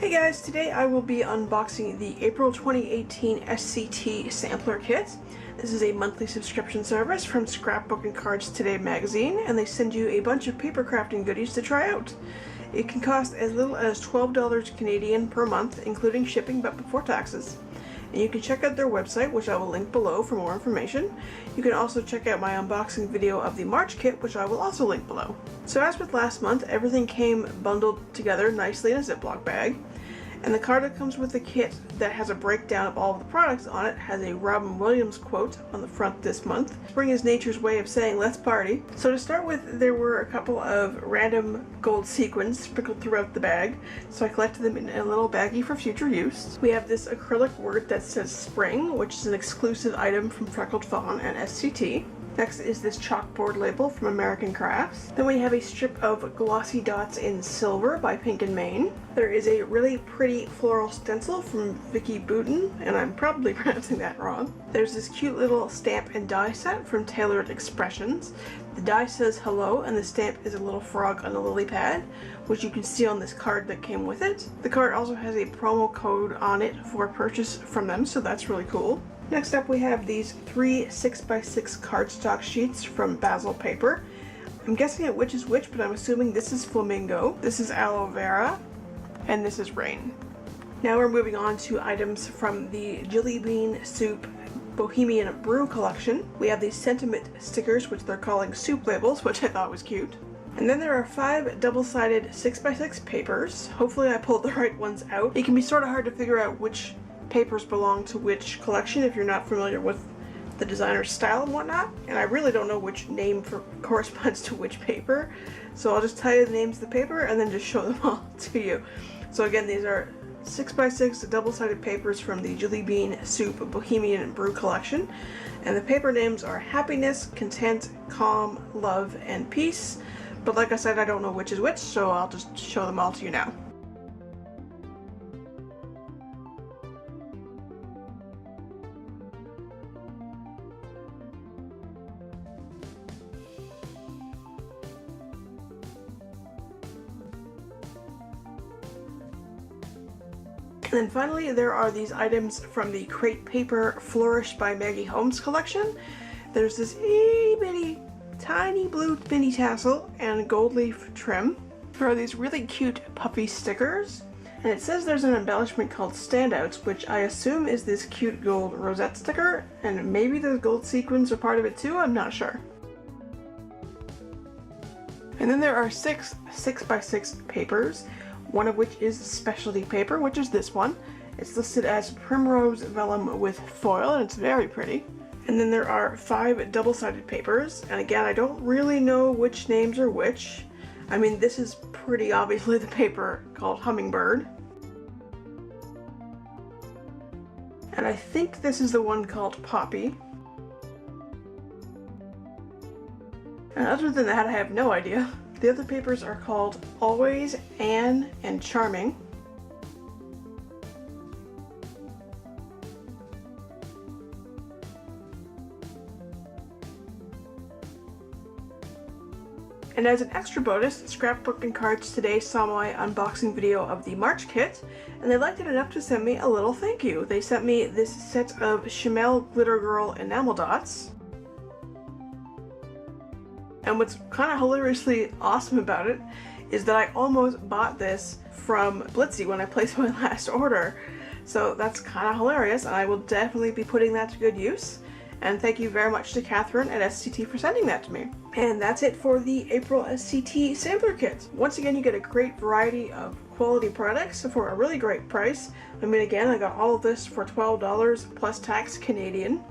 Hey guys, today I will be unboxing the April 2018 SCT Sampler Kit. This is a monthly subscription service from Scrapbook and Cards Today magazine, and they send you a bunch of paper crafting goodies to try out. It can cost as little as $12 Canadian per month, including shipping but before taxes. And you can check out their website, which I will link below for more information. You can also check out my unboxing video of the March kit, which I will also link below. So as with last month, everything came bundled together nicely in a Ziploc bag. And the card that comes with the kit that has a breakdown of all of the products on it has a Robin Williams quote on the front this month. Spring is nature's way of saying let's party. So to start with, there were a couple of random gold sequins sprinkled throughout the bag, so I collected them in a little baggie for future use. We have this acrylic word that says spring, which is an exclusive item from Freckled Fawn and SCT. Next is this chalkboard label from American Crafts. Then we have a strip of glossy dots in silver by Pink and Main. There is a really pretty floral stencil from Vicky Booten, and I'm probably pronouncing that wrong. There's this cute little stamp and die set from Tailored Expressions. The die says hello, and the stamp is a little frog on a lily pad, which you can see on this card that came with it. The card also has a promo code on it for purchase from them, so that's really cool. Next up we have these 3 6x6 cardstock sheets from Basil Paper. I'm guessing at which is which, but I'm assuming this is Flamingo, this is Aloe Vera, and this is Rain. Now we're moving on to items from the Jelly Bean Soup Bohemian Brew collection. We have these sentiment stickers, which they're calling soup labels, which I thought was cute. And then there are 5 double-sided 6x6 papers. Hopefully I pulled the right ones out. It can be sort of hard to figure out which papers belong to which collection if you're not familiar with the designer's style and whatnot, and I really don't know which name corresponds to which paper, so I'll just tell you the names of the paper and then just show them all to you. So again, these are 6x6 double-sided papers from the Jelly Bean Soup Bohemian Brew collection, and the paper names are Happiness, Content, Calm, Love, and Peace, but like I said, I don't know which is which, so I'll just show them all to you now. And then finally, there are these items from the Crate Paper Flourish by Maggie Holmes collection. There's this itty bitty tiny blue mini tassel and gold leaf trim. There are these really cute puffy stickers, and it says there's an embellishment called Standouts, which I assume is this cute gold rosette sticker, and maybe the gold sequins are part of it too, I'm not sure. And then there are 6 6x6 papers, one of which is specialty paper, which is this one. It's listed as Primrose Vellum with foil, and it's very pretty. And then there are 5 double-sided papers, and again, I don't really know which names are which. I mean, this is pretty obviously the paper called Hummingbird. And I think this is the one called Poppy. And other than that, I have no idea. The other papers are called Always, Anne, and Charming. And as an extra bonus, Scrapbook and Cards Today saw my unboxing video of the March kit, and they liked it enough to send me a little thank you. They sent me this set of Chamel Glitter Girl enamel dots. And what's kind of hilariously awesome about it is that I almost bought this from Blitzy when I placed my last order. So that's kind of hilarious, and I will definitely be putting that to good use. And thank you very much to Catherine at SCT for sending that to me. And that's it for the April SCT Sampler Kit. Once again, you get a great variety of quality products for a really great price. I mean, again, I got all of this for $12 plus tax Canadian.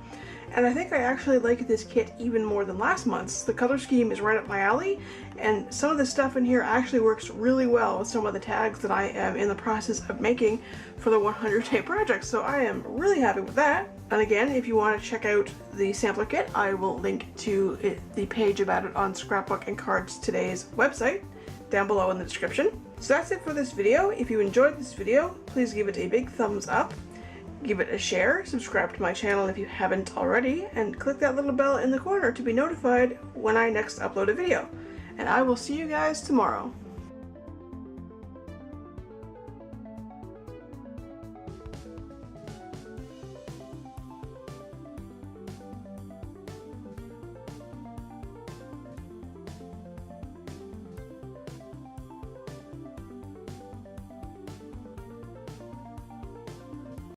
And I think I actually like this kit even more than last month's. The color scheme is right up my alley, and some of the stuff in here actually works really well with some of the tags that I am in the process of making for the 100-day project, so I am really happy with that. And again, if you want to check out the sampler kit, I will link to the page about it on Scrapbook and Cards Today's website down below in the description. So that's it for this video. If you enjoyed this video, please give it a big thumbs up. Give it a share, subscribe to my channel if you haven't already, and click that little bell in the corner to be notified when I next upload a video. And I will see you guys tomorrow.